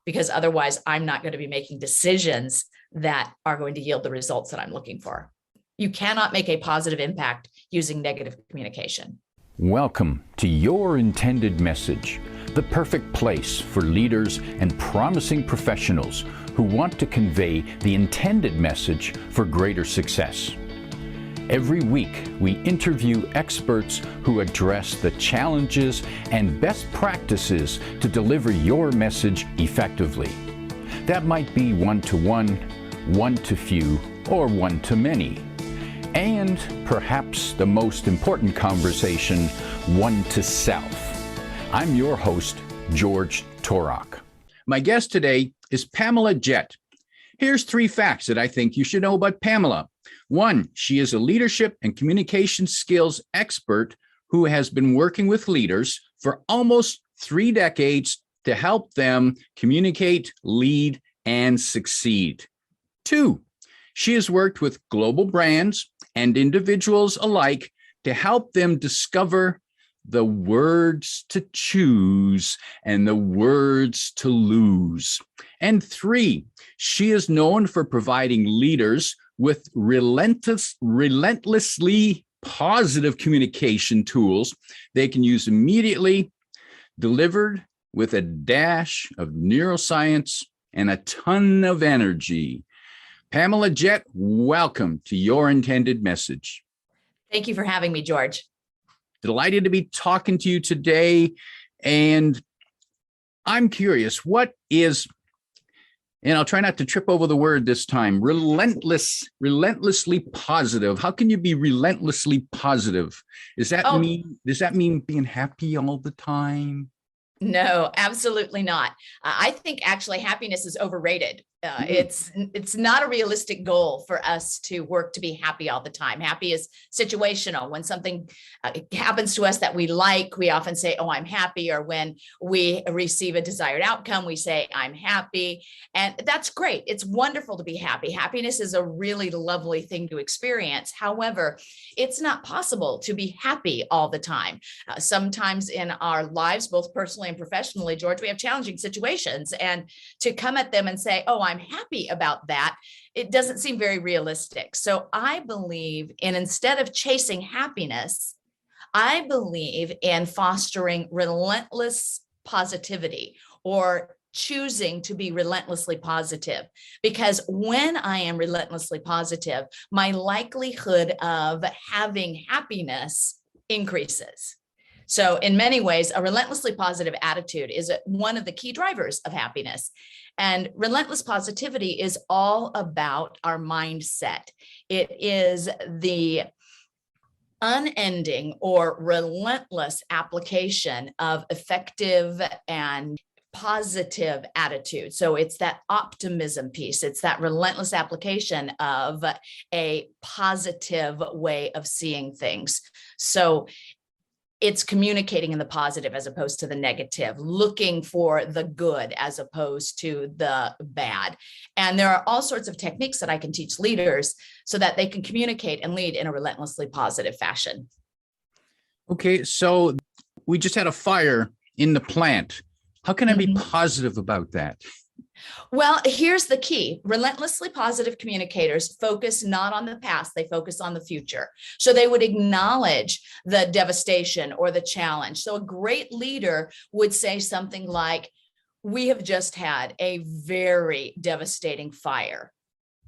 because otherwise I'm not going to be making decisions that are going to yield the results that I'm looking for. You cannot make a positive impact using negative communication. Welcome to Your Intended Message, the perfect place for leaders and promising professionals who want to convey the intended message for greater success. Every week, we interview experts who address the challenges and best practices to deliver your message effectively. That might be one-to-one, one-to-few, or one-to-many. And perhaps the most important conversation, one-to-self. I'm your host, George Torok. My guest today is Pamela Jett. Here's 3 facts that I think you should know about Pamela. 1, she is a leadership and communication skills expert who has been working with leaders for almost 3 decades to help them communicate, lead, and succeed. 2, she has worked with global brands and individuals alike to help them discover the words to choose and the words to lose. And 3, she is known for providing leaders with relentlessly positive communication tools they can use immediately, delivered with a dash of neuroscience and a ton of energy. Pamela Jett, welcome to Your Intended Message. Thank you for having me, George. Delighted to be talking to you today. And I'm curious, what is, and I'll try not to trip over the word this time, relentlessly positive. How can you be relentlessly positive? Does that mean being happy all the time? No, absolutely not. I think actually happiness is overrated. It's not a realistic goal for us to work to be happy all the time. Happy is situational. When something happens to us that we like, we often say, oh, I'm happy. Or when we receive a desired outcome, we say, I'm happy. And that's great. It's wonderful to be happy. Happiness is a really lovely thing to experience. However, it's not possible to be happy all the time. Sometimes in our lives, both personally and professionally, George, we have challenging situations. And to come at them and say, oh, I'm happy about that, it doesn't seem very realistic. So I believe in, instead of chasing happiness, I believe in fostering relentless positivity, or choosing to be relentlessly positive. Because when I am relentlessly positive, my likelihood of having happiness increases. So in many ways, a relentlessly positive attitude is one of the key drivers of happiness. And relentless positivity is all about our mindset. It is the unending or relentless application of effective and positive attitude. So it's that optimism piece. It's that relentless application of a positive way of seeing things. So it's communicating in the positive as opposed to the negative, looking for the good as opposed to the bad. And there are all sorts of techniques that I can teach leaders so that they can communicate and lead in a relentlessly positive fashion. Okay, so we just had a fire in the plant. How can I be positive about that? Well, here's the key. Relentlessly positive communicators focus not on the past, they focus on the future. So they would acknowledge the devastation or the challenge. So a great leader would say something like, we have just had a very devastating fire,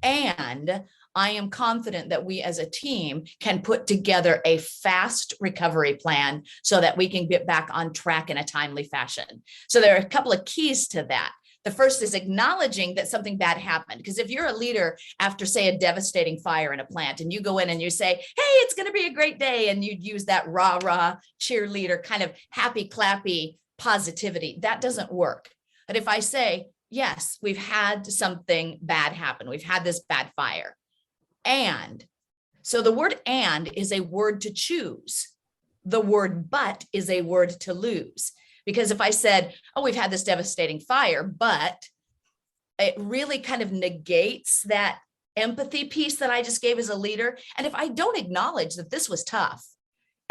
and I am confident that we as a team can put together a fast recovery plan so that we can get back on track in a timely fashion. So there are a couple of keys to that. The first is acknowledging that something bad happened. Because if you're a leader after, say, a devastating fire in a plant, and you go in and you say, hey, it's going to be a great day, and you'd use that rah-rah cheerleader kind of happy, clappy positivity, that doesn't work. But if I say, yes, we've had something bad happen, we've had this bad fire, and so the word and is a word to choose. The word but is a word to lose. Because if I said, oh, we've had this devastating fire, but it really kind of negates that empathy piece that I just gave as a leader. And if I don't acknowledge that this was tough,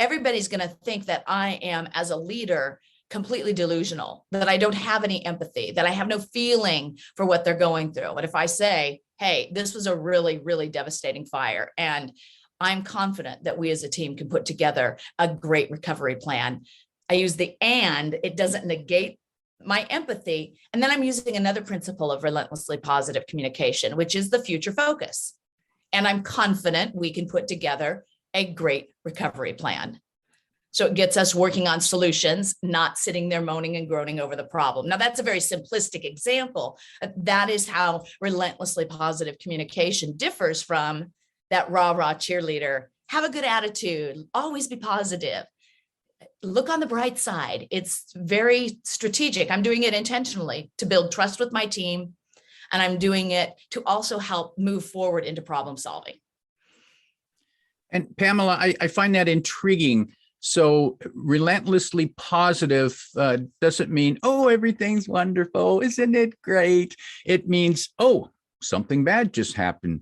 everybody's going to think that I am, as a leader, completely delusional, that I don't have any empathy, that I have no feeling for what they're going through. But if I say, hey, this was a really, really devastating fire, and I'm confident that we as a team can put together a great recovery plan. I use the and, it doesn't negate my empathy. And then I'm using another principle of relentlessly positive communication, which is the future focus. And I'm confident we can put together a great recovery plan. So it gets us working on solutions, not sitting there moaning and groaning over the problem. Now, that's a very simplistic example. That is how relentlessly positive communication differs from that rah-rah cheerleader. Have a good attitude, always be positive. Look on the bright side. It's very strategic. I'm doing it intentionally to build trust with my team, and I'm doing it to also help move forward into problem solving. And Pamela, I find that intriguing. So relentlessly positive doesn't mean, oh, everything's wonderful, isn't it great? It means, oh, something bad just happened.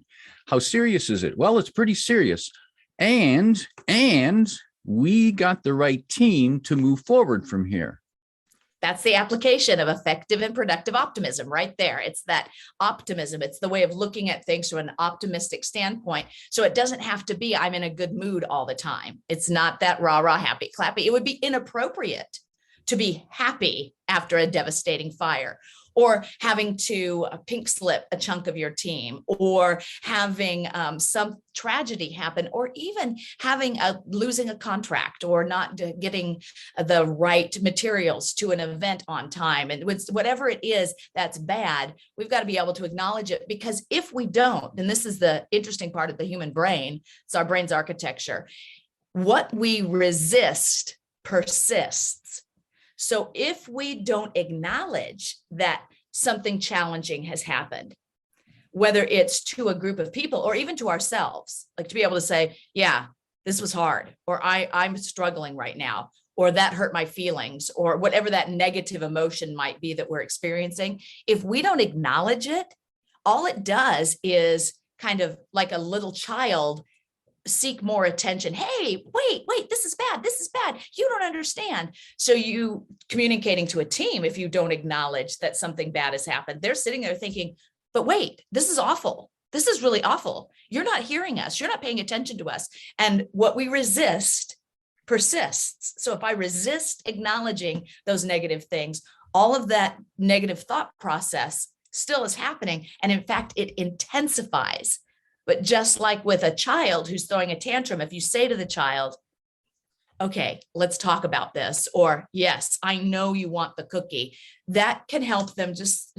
How serious is it? Well, it's pretty serious. And we got the right team to move forward from here. That's the application of effective and productive optimism right there. It's that optimism. It's the way of looking at things from an optimistic standpoint. So it doesn't have to be, I'm in a good mood all the time. It's not that rah-rah, happy, clappy. It would be inappropriate to be happy after a devastating fire, or having to pink slip a chunk of your team, or having some tragedy happen, or even having losing a contract, or not getting the right materials to an event on time. And whatever it is that's bad, we've got to be able to acknowledge it, because if we don't, and this is the interesting part of the human brain, it's our brain's architecture, what we resist persists. So if we don't acknowledge that something challenging has happened, whether it's to a group of people or even to ourselves, like to be able to say, yeah, this was hard, or I'm struggling right now, or that hurt my feelings, or whatever that negative emotion might be that we're experiencing. If we don't acknowledge it, all it does is kind of like a little child seek more attention. Hey, wait, this is bad. This is bad. You don't understand. So you communicating to a team, if you don't acknowledge that something bad has happened, they're sitting there thinking, but wait, this is awful. This is really awful. You're not hearing us. You're not paying attention to us. And what we resist persists. So if I resist acknowledging those negative things, all of that negative thought process still is happening. And in fact, it intensifies. But just like with a child who's throwing a tantrum, if you say to the child, okay, let's talk about this, or yes, I know you want the cookie, that can help them just,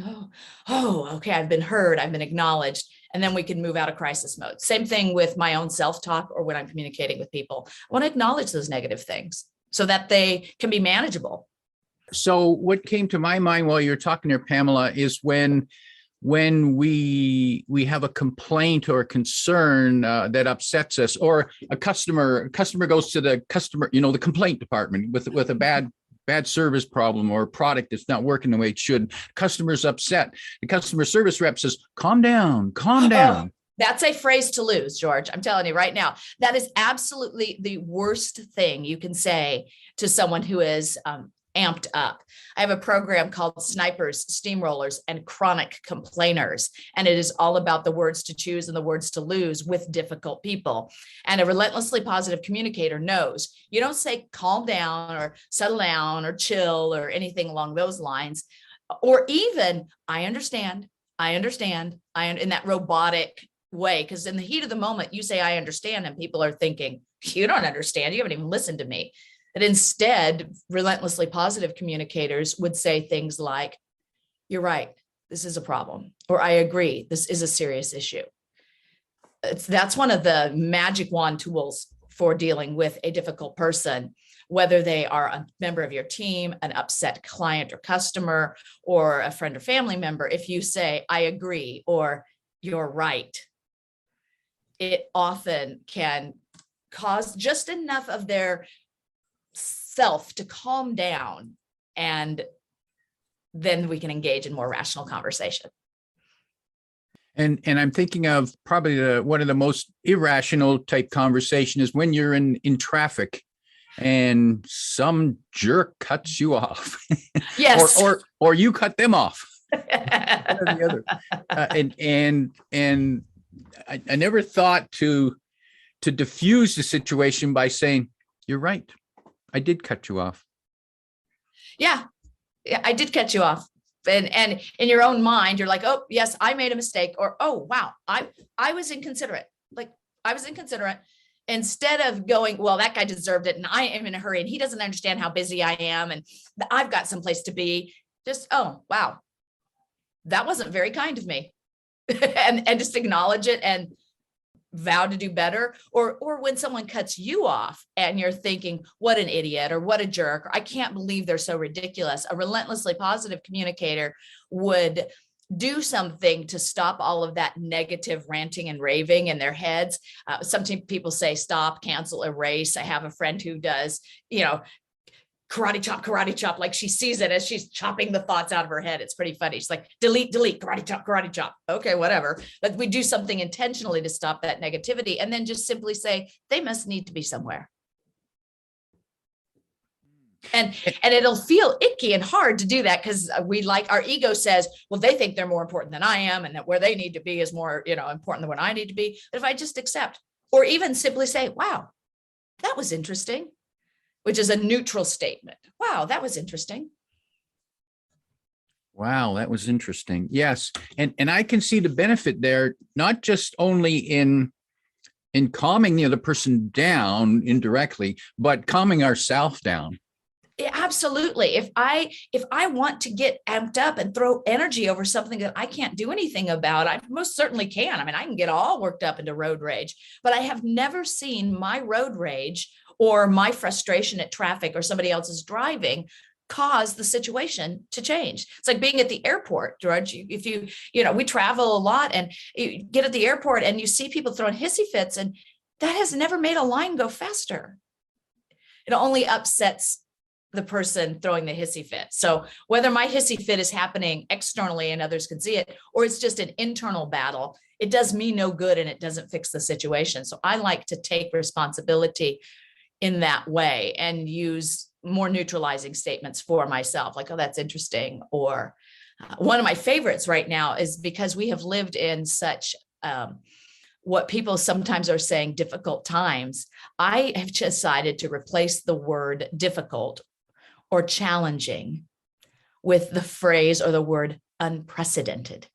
okay, I've been heard, I've been acknowledged, and then we can move out of crisis mode. Same thing with my own self-talk or when I'm communicating with people. I want to acknowledge those negative things so that they can be manageable. So what came to my mind while you're talking there, Pamela, is when we have a complaint or a concern that upsets us, or a customer goes to the the complaint department with a bad service problem or a product that's not working the way it should. Customer's upset. The customer service rep says, calm down. Oh, that's a phrase to lose, George. I'm telling you right now, that is absolutely the worst thing you can say to someone who is amped up. I have a program called Snipers, Steamrollers, and Chronic Complainers, and it is all about the words to choose and the words to lose with difficult people. And a relentlessly positive communicator knows you don't say calm down or settle down or chill or anything along those lines, or even I understand, in that robotic way, because in the heat of the moment, you say I understand, and people are thinking, you don't understand, you haven't even listened to me. That instead, relentlessly positive communicators would say things like, you're right, this is a problem, or I agree, this is a serious issue. That's one of the magic wand tools for dealing with a difficult person, whether they are a member of your team, an upset client or customer, or a friend or family member. If you say, I agree, or you're right, it often can cause just enough of their self to calm down, and then we can engage in more rational conversation. And I'm thinking of probably one of the most irrational type conversation is when you're in traffic and some jerk cuts you off. Yes. or you cut them off. One or the other. And I never thought to diffuse the situation by saying, you're right, I did cut you off. Yeah, I did cut you off. And in your own mind, you're like, oh, yes, I made a mistake. Or, oh, wow, I was inconsiderate. Like, I was inconsiderate. Instead of going, well, that guy deserved it, and I am in a hurry, and he doesn't understand how busy I am, and I've got someplace to be. Just, oh, wow, that wasn't very kind of me. and just acknowledge it and vow to do better. Or when someone cuts you off and you're thinking, what an idiot, or what a jerk, or I can't believe they're so ridiculous. A relentlessly positive communicator would do something to stop all of that negative ranting and raving in their heads. Sometimes people say, stop, cancel, erase. I have a friend who does, karate chop, like she sees it as she's chopping the thoughts out of her head. It's pretty funny. She's like, delete, karate chop. Okay, whatever. But we do something intentionally to stop that negativity, and then just simply say, they must need to be somewhere. And it'll feel icky and hard to do that, because our ego says, well, they think they're more important than I am, and that where they need to be is more, important than what I need to be. But if I just accept, or even simply say, wow, that was interesting, which is a neutral statement. Wow, that was interesting. Wow, that was interesting. Yes. And I can see the benefit there, not just only in calming the other person down indirectly, but calming ourselves down. Yeah, absolutely. If I want to get amped up and throw energy over something that I can't do anything about, I most certainly can. I mean, I can get all worked up into road rage, but I have never seen my road rage or my frustration at traffic or somebody else's driving cause the situation to change. It's like being at the airport, George. If we travel a lot, and you get at the airport and you see people throwing hissy fits, and that has never made a line go faster. It only upsets the person throwing the hissy fit. So whether my hissy fit is happening externally and others can see it, or it's just an internal battle, it does me no good, and it doesn't fix the situation. So I like to take responsibility in that way and use more neutralizing statements for myself, like, oh, that's interesting. Or one of my favorites right now is, because we have lived in such what people sometimes are saying difficult times, I have decided to replace the word difficult or challenging with the phrase or the word unprecedented.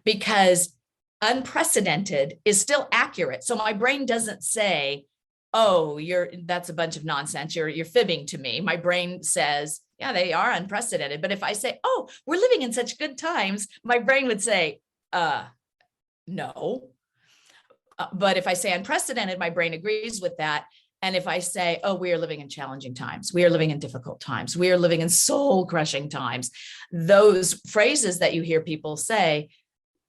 Because unprecedented is still accurate. So my brain doesn't say, oh, that's a bunch of nonsense, you're fibbing to me. My brain says, yeah, they are unprecedented. But if I say, oh, we're living in such good times, my brain would say, no. But if I say unprecedented, my brain agrees with that. And if I say, oh, we are living in challenging times, we are living in difficult times, we are living in soul crushing times, those phrases that you hear people say,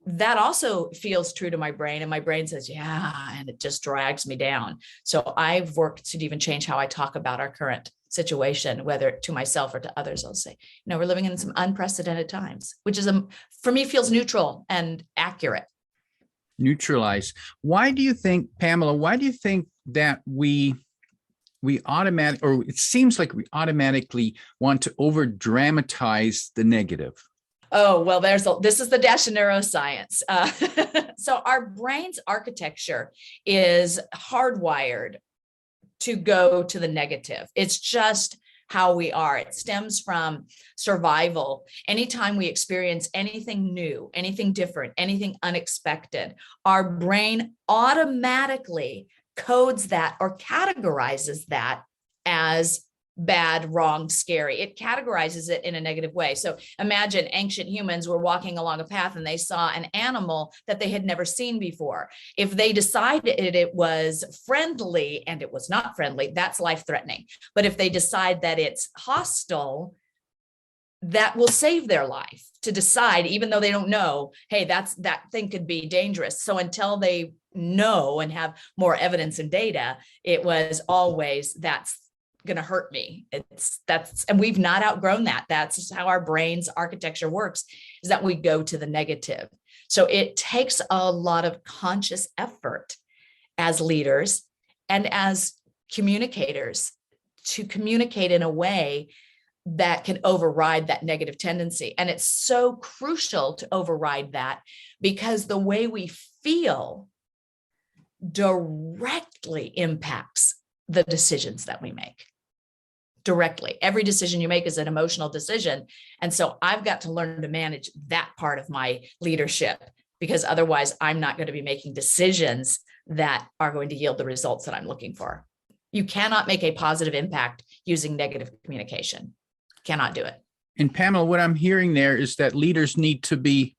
that also feels true to my brain. And my brain says, yeah, and it just drags me down. So I've worked to even change how I talk about our current situation, whether to myself or to others. I'll say, we're living in some unprecedented times, which is, for me, feels neutral and accurate. Neutralize. Why do you think, Pamela, that we automatically, or it seems like we automatically want to over dramatize the negative? Oh, well, this is the dash of neuroscience. So our brain's architecture is hardwired to go to the negative. It's just how we are. It stems from survival. Anytime we experience anything new, anything different, anything unexpected, our brain automatically codes that or categorizes that as bad, wrong, scary. It categorizes it in a negative way. So imagine ancient humans were walking along a path and they saw an animal that they had never seen before. If they decided it was friendly and it was not friendly, that's life-threatening. But if they decide that it's hostile, that will save their life to decide, even though they don't know, hey, that thing could be dangerous. So until they know and have more evidence and data, it was always, that's going to hurt me. And we've not outgrown that. That's how our brain's architecture works, is that we go to the negative. So it takes a lot of conscious effort as leaders and as communicators to communicate in a way that can override that negative tendency. And it's so crucial to override that, because the way we feel directly impacts the decisions that we make. Directly. Every decision you make is an emotional decision. And so I've got to learn to manage that part of my leadership, because otherwise I'm not going to be making decisions that are going to yield the results that I'm looking for. You cannot make a positive impact using negative communication. Cannot do it. And Pamela, what I'm hearing there is that leaders need to be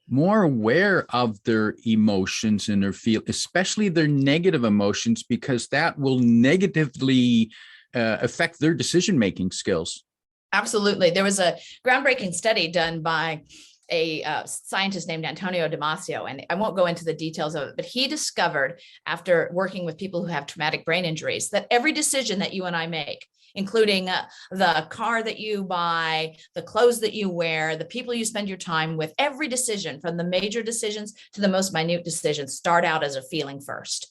more aware of their emotions and their especially their negative emotions, because that will negatively affect their decision-making skills. Absolutely. There was a groundbreaking study done by a scientist named Antonio Damasio, and I won't go into the details of it, but he discovered, after working with people who have traumatic brain injuries, that every decision that you and I make, including the car that you buy, the clothes that you wear, the people you spend your time with, every decision, from the major decisions to the most minute decisions, start out as a feeling first.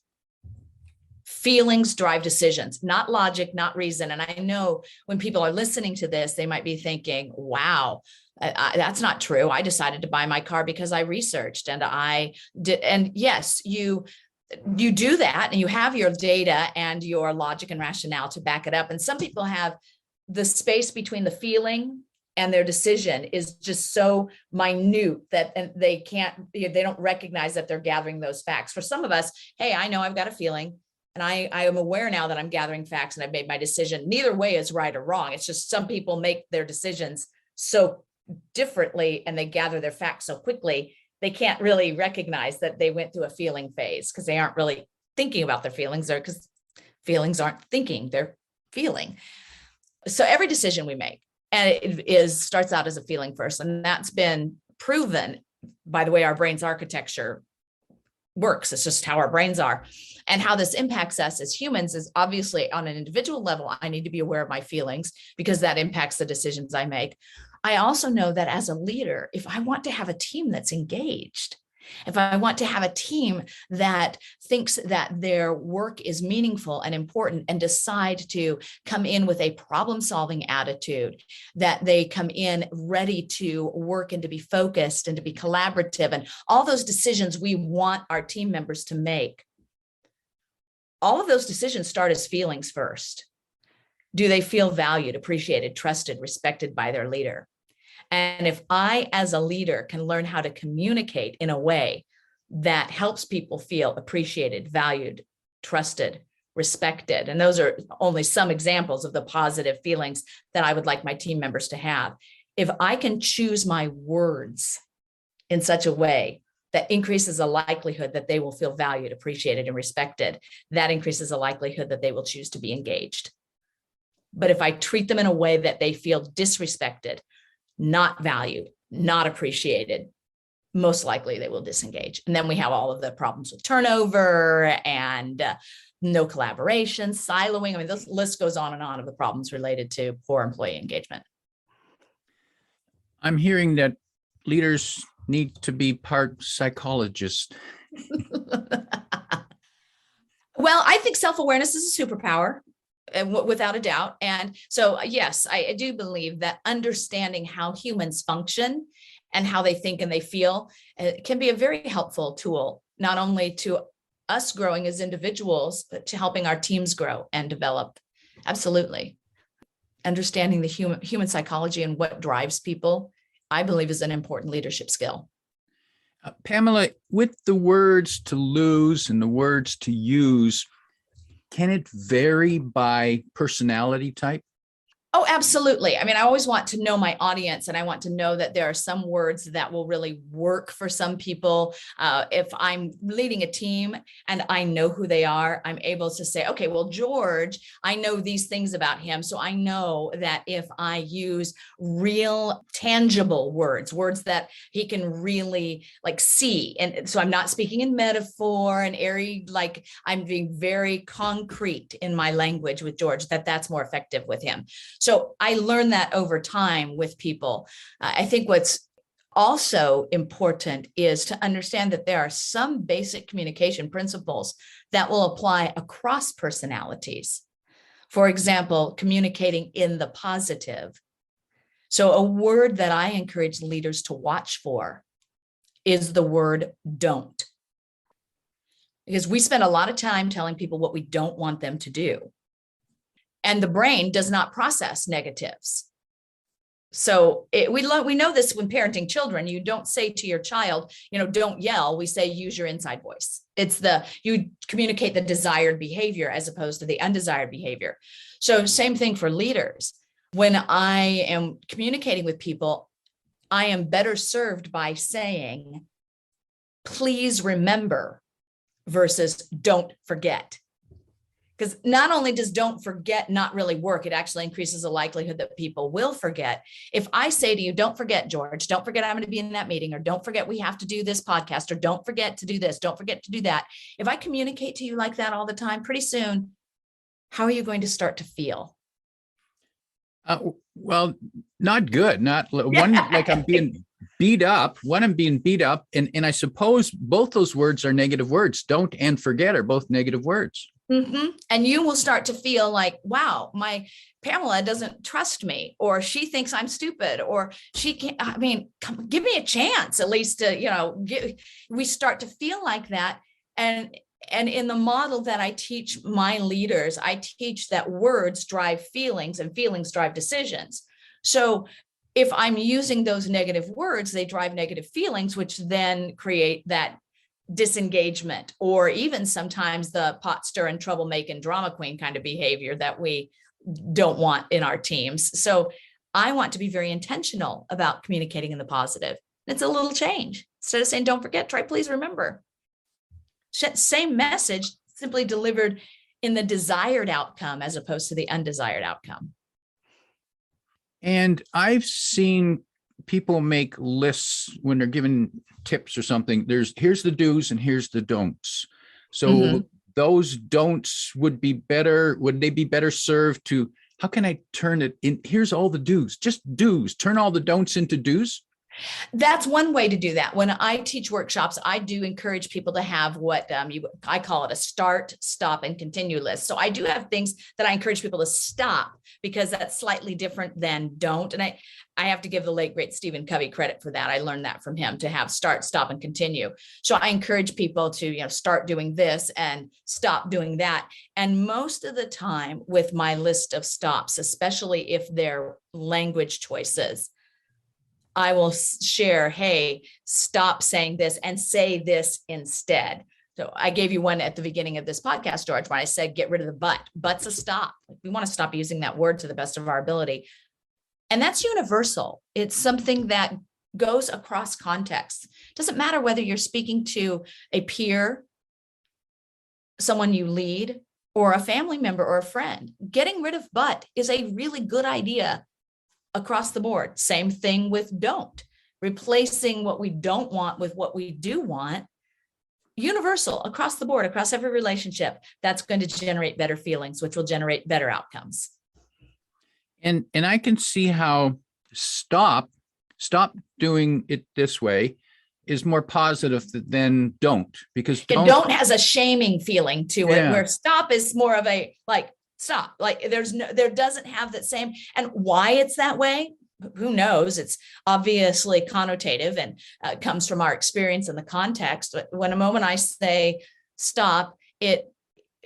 Feelings drive decisions, not logic, not reason. And I know when people are listening to this, they might be thinking, wow, that's not true. I decided to buy my car because I researched and I did. And yes, you do that, and you have your data and your logic and rationale to back it up. And some people have the space between the feeling and their decision is just so minute that they don't recognize that they're gathering those facts. For some of us, hey, I know I've got a feeling, and I am aware now that I'm gathering facts and I've made my decision. Neither way is right or wrong. It's just some people make their decisions so differently and they gather their facts so quickly, they can't really recognize that they went through a feeling phase, because they aren't really thinking about their feelings, or because feelings aren't thinking, they're feeling. So every decision we make, and it starts out as a feeling first. And that's been proven by the way our brain's architecture works. It's just how our brains are. And how this impacts us as humans is obviously on an individual level. I need to be aware of my feelings because that impacts the decisions I make. I also know that as a leader, if I want to have a team that's engaged, if I want to have a team that thinks that their work is meaningful and important and decide to come in with a problem-solving attitude, that they come in ready to work and to be focused and to be collaborative, and all those decisions we want our team members to make, all of those decisions start as feelings first. Do they feel valued, appreciated, trusted, respected by their leader? And if I, as a leader, can learn how to communicate in a way that helps people feel appreciated, valued, trusted, respected, and those are only some examples of the positive feelings that I would like my team members to have. If I can choose my words in such a way that increases the likelihood that they will feel valued, appreciated, and respected, that increases the likelihood that they will choose to be engaged. But if I treat them in a way that they feel disrespected, not valued, not appreciated, most likely they will disengage. And then we have all of the problems with turnover and no collaboration, siloing. I mean, this list goes on and on of the problems related to poor employee engagement. I'm hearing that leaders need to be part psychologist. Well, I think self-awareness is a superpower, without a doubt. And so, yes, I do believe that understanding how humans function and how they think and they feel can be a very helpful tool, not only to us growing as individuals, but to helping our teams grow and develop. Absolutely. Understanding the human psychology and what drives people, I believe, is an important leadership skill. Pamela, with the words to lose and the words to use, can it vary by personality type? Oh, absolutely. I mean, I always want to know my audience, and I want to know that there are some words that will really work for some people. If I'm leading a team and I know who they are, I'm able to say, okay, well, George, I know these things about him. So I know that if I use real tangible words that he can really like see. And so I'm not speaking in metaphor and airy, like I'm being very concrete in my language with George, that's more effective with him. So I learned that over time with people. I think what's Also important is to understand that there are some basic communication principles that will apply across personalities. For example, communicating in the positive. So a word that I encourage leaders to watch for is the word don't. Because we spend a lot of time telling people what we don't want them to do. And the brain does not process negatives. So we know this when parenting children. You don't say to your child, don't yell. We say, use your inside voice. You communicate the desired behavior as opposed to the undesired behavior. So same thing for leaders. When I am communicating with people, I am better served by saying, please remember versus don't forget. Because not only does don't forget not really work, it actually increases the likelihood that people will forget. If I say to you, don't forget, George, don't forget I'm going to be in that meeting, or don't forget we have to do this podcast, or don't forget to do this, don't forget to do that. If I communicate to you like that all the time, pretty soon, how are you going to start to feel? Well, not good. Not one, like I'm being beat up. One, I'm being beat up. And I suppose both those words are negative words. Don't and forget are both negative words. Mm-hmm. And you will start to feel like, wow, my Pamela doesn't trust me, or she thinks I'm stupid, or she can't, give me a chance at least to, we start to feel like that. And in the model that I teach my leaders, I teach that words drive feelings and feelings drive decisions. So if I'm using those negative words, they drive negative feelings, which then create that disengagement, or even sometimes the pot stirring, troublemaking, drama queen kind of behavior that we don't want in our teams. So I want to be very intentional about communicating in the positive. It's a little change. Instead of saying, don't forget, try please remember. Same message, simply delivered in the desired outcome as opposed to the undesired outcome. And I've seen people make lists when they're given tips or something. Here's the do's and here's the don'ts. So those don'ts would they be better served to, how can I turn it in? Here's all the do's, just do's, turn all the don'ts into do's. That's one way to do that. When I teach workshops, I do encourage people to have what I call it a start, stop, and continue list. So I do have things that I encourage people to stop, because that's slightly different than don't. And I have to give the late, great Stephen Covey credit for that. I learned that from him, to have start, stop, and continue. So I encourage people to start doing this and stop doing that. And most of the time with my list of stops, especially if they're language choices, I will share, hey, stop saying this and say this instead. So I gave you one at the beginning of this podcast, George, when I said, get rid of the but. But's a stop. We want to stop using that word to the best of our ability. And that's universal. It's something that goes across contexts. It doesn't matter whether you're speaking to a peer, someone you lead, or a family member or a friend. Getting rid of but is a really good idea across the board. Same thing with don't. Replacing what we don't want with what we do want. Universal across the board, across every relationship. That's going to generate better feelings, which will generate better outcomes. And I can see how stop doing it this way is more positive than don't, because don't has a shaming feeling to it, where stop is more of a like, stop, like there doesn't have that same. And why it's that way, who knows? It's obviously connotative and comes from our experience in the context. But when a moment I say stop,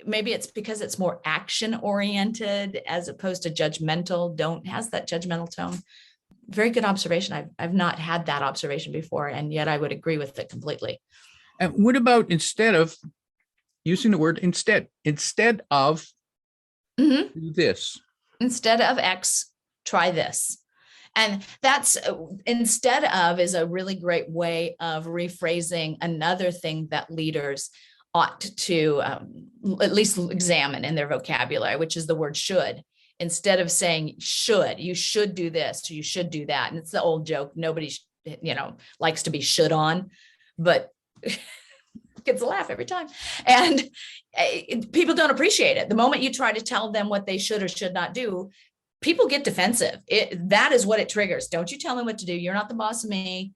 maybe it's because it's more action oriented as opposed to judgmental. Don't has that judgmental tone. Very good observation. I've not had that observation before, and yet I would agree with it completely. And what about instead of using the word instead of this? Instead of X, try this. And that's instead of is a really great way of rephrasing another thing that leaders ought to at least examine in their vocabulary, which is the word should. Instead of saying should, you should do this, or you should do that. And it's the old joke. Nobody, likes to be should on, but gets a laugh every time. And people don't appreciate it. The moment you try to tell them what they should or should not do, people get defensive. That is what it triggers. Don't you tell me what to do. You're not the boss of me.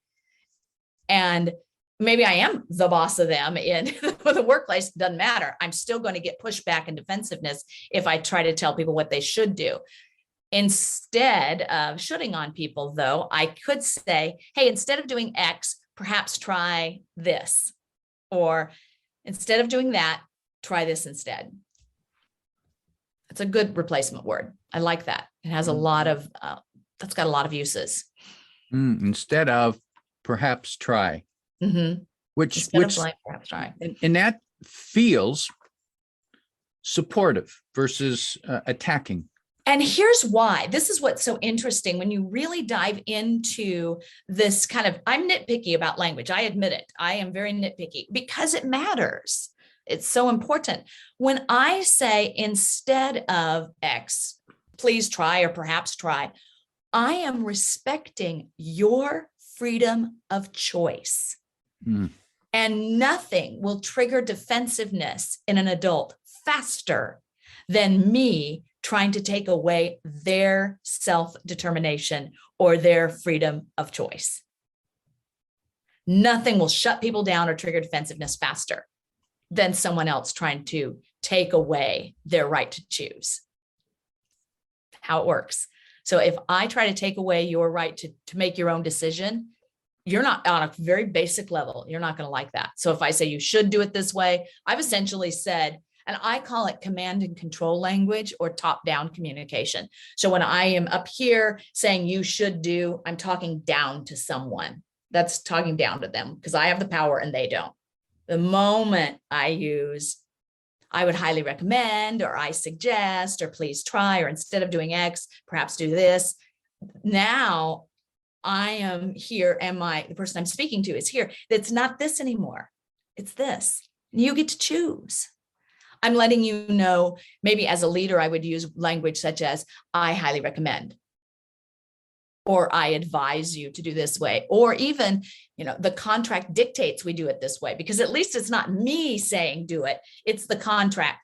And maybe I am the boss of them in the workplace, doesn't matter. I'm still going to get pushback and defensiveness if I try to tell people what they should do. Instead of shooting on people, though, I could say, hey, instead of doing X, perhaps try this. Or instead of doing that, try this instead. It's a good replacement word. I like that. It has a lot of, that's got a lot of uses. Instead of perhaps try. Mm-hmm. Which Perhaps try. And that feels supportive versus attacking. And here's why. This is what's so interesting when you really dive into this kind of, I'm nitpicky about language. I admit it. I am very nitpicky because it matters. It's so important. When I say instead of X, please try or perhaps try, I am respecting your freedom of choice. And nothing will trigger defensiveness in an adult faster than me trying to take away their self-determination or their freedom of choice. Nothing will shut people down or trigger defensiveness faster than someone else trying to take away their right to choose. How it works. So if I try to take away your right to make your own decision, you're not on a very basic level. You're not going to like that. So if I say you should do it this way, I've essentially said, and I call it command and control language or top-down communication. So when I am up here saying you should do, I'm talking down to someone. That's talking down to them because I have the power and they don't. The moment I use, I would highly recommend, or I suggest, or please try, or instead of doing X, perhaps do this. Now I am here and the person I'm speaking to is here. It's not this anymore. It's this. You get to choose. I'm letting you know, maybe as a leader, I would use language such as, I highly recommend, or I advise you to do this way, or even, the contract dictates we do it this way, because at least it's not me saying do it, it's the contract.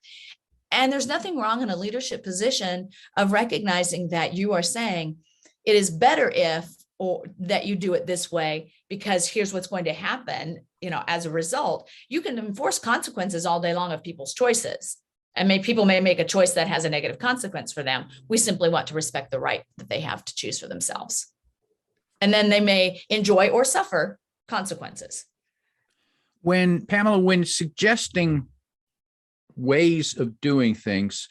And there's nothing wrong in a leadership position of recognizing that you are saying it is better if, or that you do it this way, because here's what's going to happen, as a result. You can enforce consequences all day long of people's choices. And people may make a choice that has a negative consequence for them. We simply want to respect the right that they have to choose for themselves. And then they may enjoy or suffer consequences. Pamela, when suggesting ways of doing things,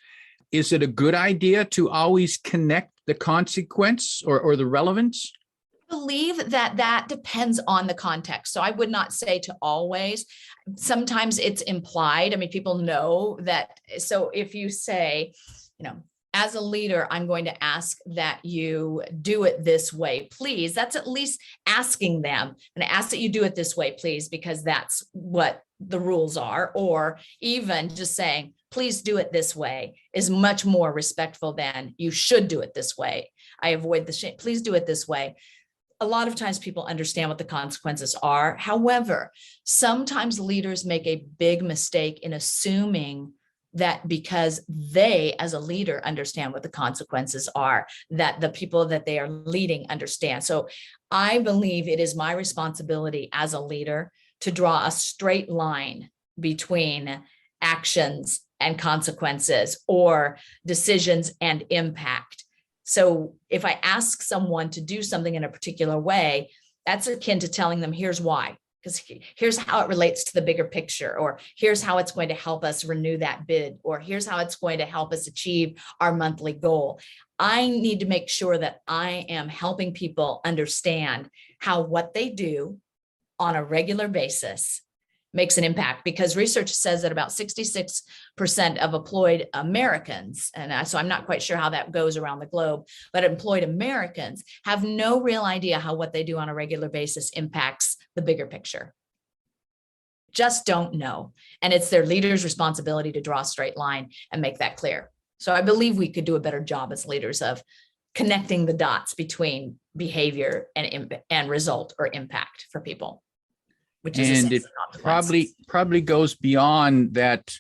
is it a good idea to always connect the consequence or the relevance? I believe that depends on the context. So I would not say to always. Sometimes it's implied. People know that. So if you say, as a leader, I'm going to ask that you do it this way, please. That's at least asking them, and ask that you do it this way, please, because that's what the rules are. Or even just saying, please do it this way is much more respectful than you should do it this way. I avoid the shame. Please do it this way. A lot of times people understand what the consequences are. However, sometimes leaders make a big mistake in assuming that because they, as a leader, understand what the consequences are, that the people that they are leading understand. So I believe it is my responsibility as a leader to draw a straight line between actions and consequences, or decisions and impact. So if I ask someone to do something in a particular way, that's akin to telling them, here's why, because here's how it relates to the bigger picture, or here's how it's going to help us renew that bid, or here's how it's going to help us achieve our monthly goal. I need to make sure that I am helping people understand how what they do on a regular basis makes an impact, because research says that about 66% of employed Americans, and so I'm not quite sure how that goes around the globe, but employed Americans have no real idea how what they do on a regular basis impacts the bigger picture. Just don't know. And it's their leaders' responsibility to draw a straight line and make that clear. So I believe we could do a better job as leaders of connecting the dots between behavior and result or impact for people. Which is and it probably goes beyond that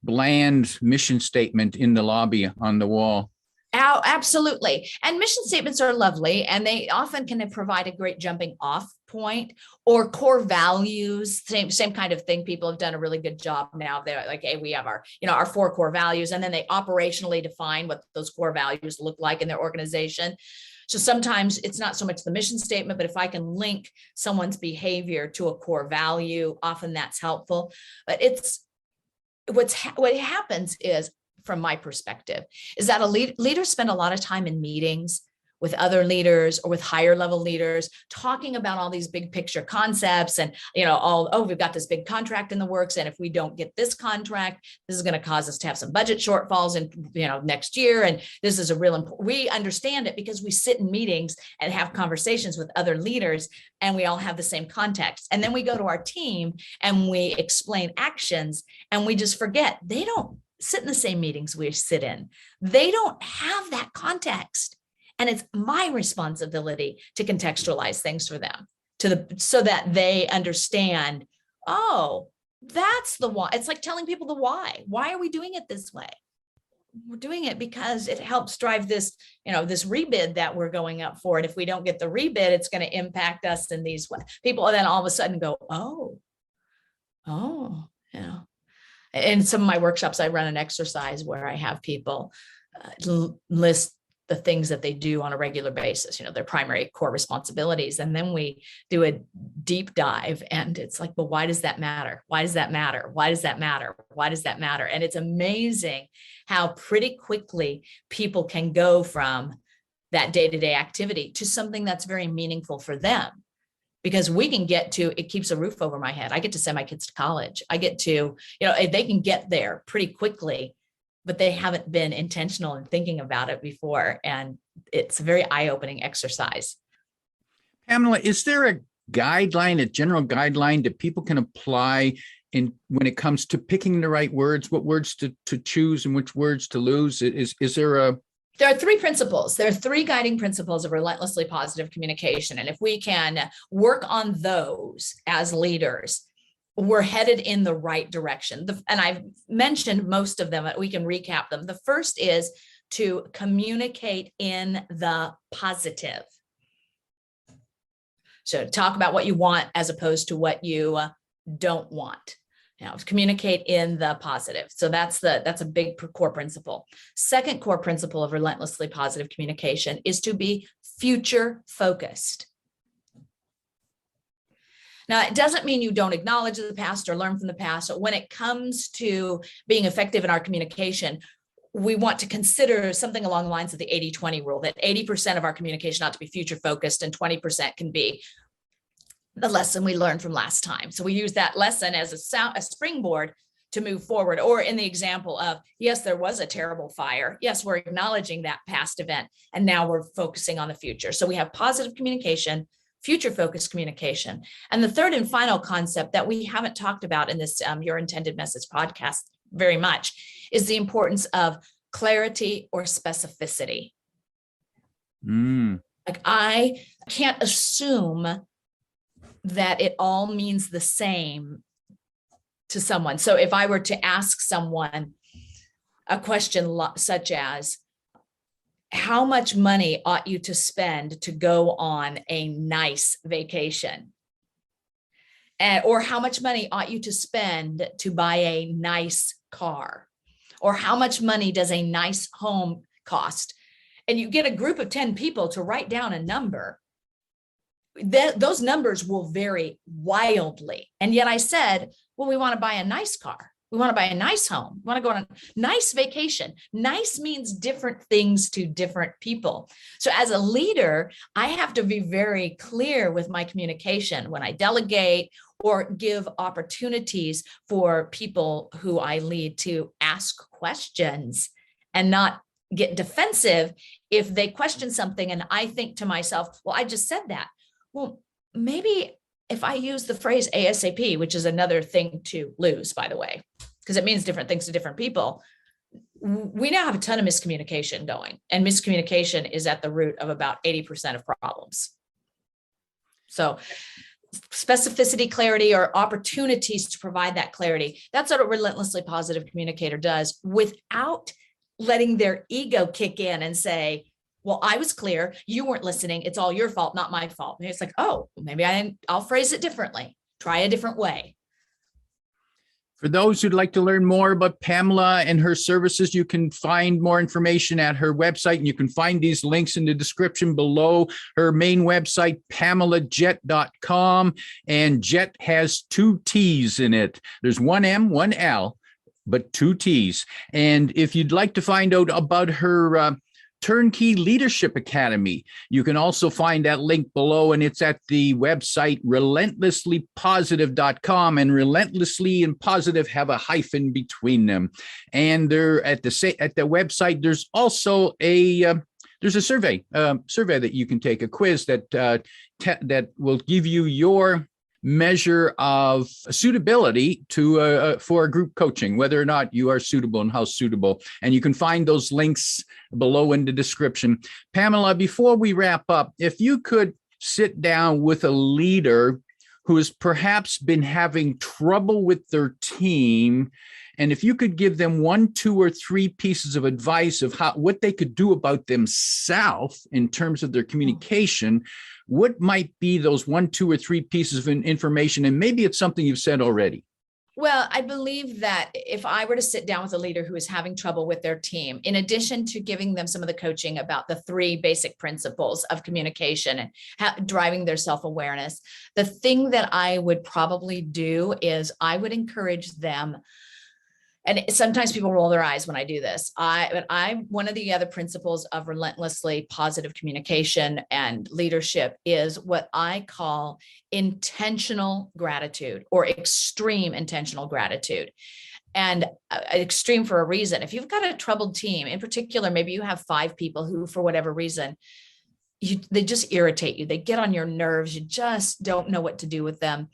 bland mission statement in the lobby on the wall. Absolutely. And mission statements are lovely, and they often can provide a great jumping off point, or core values, same kind of thing. People have done a really good job now. They're like, hey, we have our 4 core values, and then they operationally define what those core values look like in their organization. So sometimes it's not so much the mission statement, but if I can link someone's behavior to a core value, often that's helpful. But it's what happens is, from my perspective, is that leaders spend a lot of time in meetings with other leaders or with higher level leaders, talking about all these big picture concepts and, we've got this big contract in the works, and if we don't get this contract, this is going to cause us to have some budget shortfalls in, next year. And this is we understand it because we sit in meetings and have conversations with other leaders, and we all have the same context. And then we go to our team and we explain actions, and we just forget they don't sit in the same meetings we sit in. They don't have that context. And it's my responsibility to contextualize things for them so that they understand, oh, that's the why. It's like telling people the why. Why are we doing it this way? We're doing it because it helps drive this, this rebid that we're going up for. And if we don't get the rebid, it's going to impact us in these ways. People then all of a sudden go, in some of my workshops, I run an exercise where I have people list the things that they do on a regular basis, their primary core responsibilities. And then we do a deep dive, and it's like, well, why does that matter? Why does that matter? Why does that matter? Why does that matter? And it's amazing how pretty quickly people can go from that day-to-day activity to something that's very meaningful for them. Because we can get to, it keeps a roof over my head. I get to send my kids to college. I get to, they can get there pretty quickly, but they haven't been intentional in thinking about it before. And it's a very eye-opening exercise. Pamela, is there a guideline, a general guideline that people can apply when it comes to picking the right words, what words to choose and which words to lose? Is there There are 3 principles. There are 3 guiding principles of relentlessly positive communication. And if we can work on those as leaders, we're headed in the right direction. And I've mentioned most of them, but we can recap them. The first is to communicate in the positive. So talk about what you want as opposed to what you don't want. Communicate in the positive. So that's a big core principle. Second core principle of relentlessly positive communication is to be future focused. Now, it doesn't mean you don't acknowledge the past or learn from the past. But when it comes to being effective in our communication, we want to consider something along the lines of the 80-20 rule, that 80% of our communication ought to be future focused and 20% can be the lesson we learned from last time. So we use that lesson as a springboard to move forward. Or in the example of, yes, there was a terrible fire. Yes, we're acknowledging that past event, and now we're focusing on the future. So we have positive communication, future-focused communication. And the third and final concept that we haven't talked about in this Your Intended Message podcast very much is the importance of clarity or specificity. Like, I can't assume that it all means the same to someone. So if I were to ask someone a question such as, how much money ought you to spend to go on a nice vacation? Or how much money ought you to spend to buy a nice car? Or how much money does a nice home cost? And you get a group of 10 people to write down a number. Those numbers will vary wildly. And yet I said, well, we want to buy a nice car. We want to buy a nice home. We want to go on a nice vacation. Nice means different things to different people. So as a leader, I have to be very clear with my communication when I delegate or give opportunities for people who I lead to ask questions, and not get defensive if they question something and I think to myself, well, I just said that. Well, maybe if I use the phrase ASAP, which is another thing to lose, by the way, because it means different things to different people, we now have a ton of miscommunication going, and miscommunication is at the root of about 80% of problems. So specificity, clarity, or opportunities to provide that clarity, that's what a relentlessly positive communicator does without letting their ego kick in and say, well, I was clear, you weren't listening, it's all your fault, not my fault. And it's like, oh, maybe I'll phrase it differently, try a different way. For those who'd like to learn more about Pamela and her services, you can find more information at her website, and you can find these links in the description below. Her main website, pamelajett.com, and Jett has 2 T's in it. There's 1 M, 1 L, but 2 T's. And if you'd like to find out about her Turnkey Leadership Academy, you can also find that link below, and it's at the website relentlesslypositive.com, and relentlessly and positive have a hyphen between them. And they're at the website, there's also there's a survey that you can take, a quiz that will give you your measure of suitability to for a group coaching, whether or not you are suitable and how suitable. And you can find those links below in the description. Pamela, before we wrap up, if you could sit down with a leader who has perhaps been having trouble with their team, and if you could give them 1, 2, or 3 pieces of advice of what they could do about themselves in terms of their communication, what might be those 1, 2, or 3 pieces of information? And maybe it's something you've said already. Well, I believe that if I were to sit down with a leader who is having trouble with their team, in addition to giving them some of the coaching about the 3 basic principles of communication and driving their self-awareness, the thing that I would probably do is I would encourage them. And sometimes people roll their eyes when I do this. One of the other principles of relentlessly positive communication and leadership is what I call intentional gratitude, or extreme intentional gratitude. And extreme for a reason. If you've got a troubled team, in particular, maybe you have 5 people who, for whatever reason, they just irritate you. They get on your nerves. You just don't know what to do with them.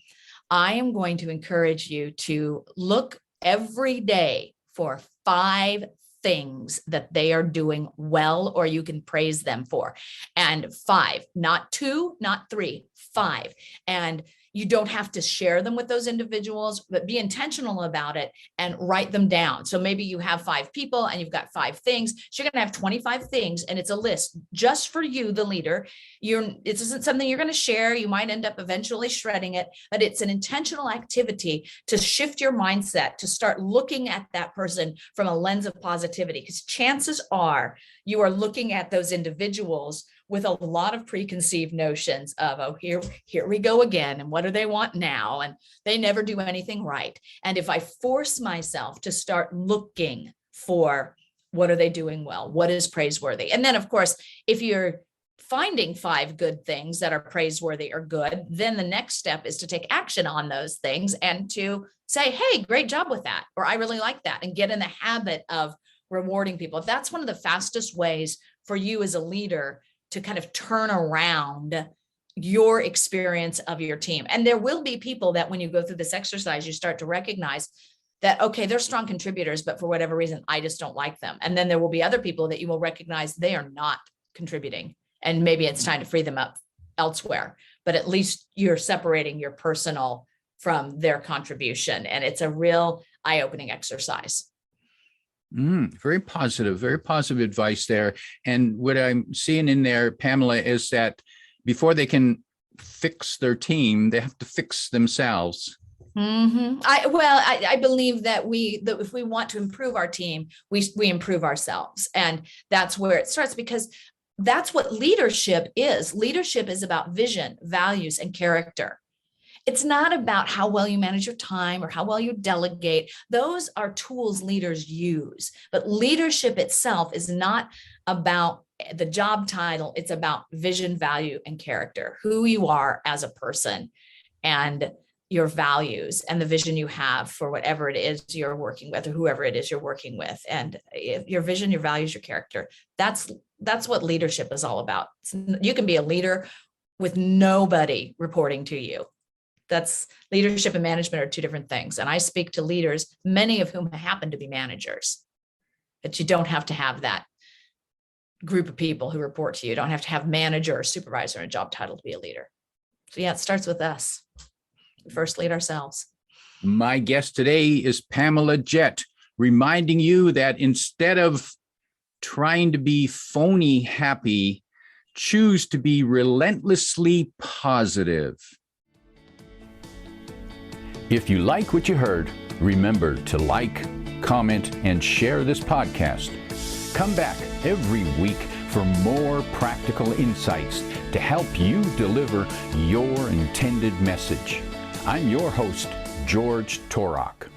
I am going to encourage you to look every day for 5 things that they are doing well, or you can praise them for. And 5, not 2, not 3, 5. And you don't have to share them with those individuals, but be intentional about it and write them down. So maybe you have 5 people and you've got 5 things. So you're going to have 25 things, and it's a list just for you, the leader. It isn't something you're going to share. You might end up eventually shredding it, but it's an intentional activity to shift your mindset, to start looking at that person from a lens of positivity, because chances are you are looking at those individuals with a lot of preconceived notions of, oh, here we go again. And what do they want now? And they never do anything right. And if I force myself to start looking for what are they doing well, what is praiseworthy? And then, of course, if you're finding 5 good things that are praiseworthy or good, then the next step is to take action on those things and to say, hey, great job with that, or I really like that, and get in the habit of rewarding people. That's one of the fastest ways for you as a leader to kind of turn around your experience of your team. And there will be people that when you go through this exercise, you start to recognize that, okay, they're strong contributors, but for whatever reason, I just don't like them. And then there will be other people that you will recognize they are not contributing. And maybe it's time to free them up elsewhere, but at least you're separating your personal from their contribution. And it's a real eye-opening exercise. Very positive advice there. And what I'm seeing in there, Pamela, is that before they can fix their team, they have to fix themselves. I believe that if we want to improve our team, we improve ourselves. And that's where it starts, because that's what leadership is. Leadership is about vision, values, and character. It's not about how well you manage your time or how well you delegate. Those are tools leaders use. But leadership itself is not about the job title. It's about vision, value, and character, who you are as a person, and your values and the vision you have for whatever it is you're working with, or whoever it is you're working with. And your vision, your values, your character, that's what leadership is all about. You can be a leader with nobody reporting to you. That's leadership and management are 2 different things. And I speak to leaders, many of whom happen to be managers, but you don't have to have that group of people who report to you. You don't have to have manager or supervisor in a job title to be a leader. So yeah, it starts with us. We first lead ourselves. My guest today is Pamela Jett, reminding you that instead of trying to be phony happy. Choose to be relentlessly positive. If you like what you heard, remember to like, comment, and share this podcast. Come back every week for more practical insights to help you deliver your intended message. I'm your host, George Torok.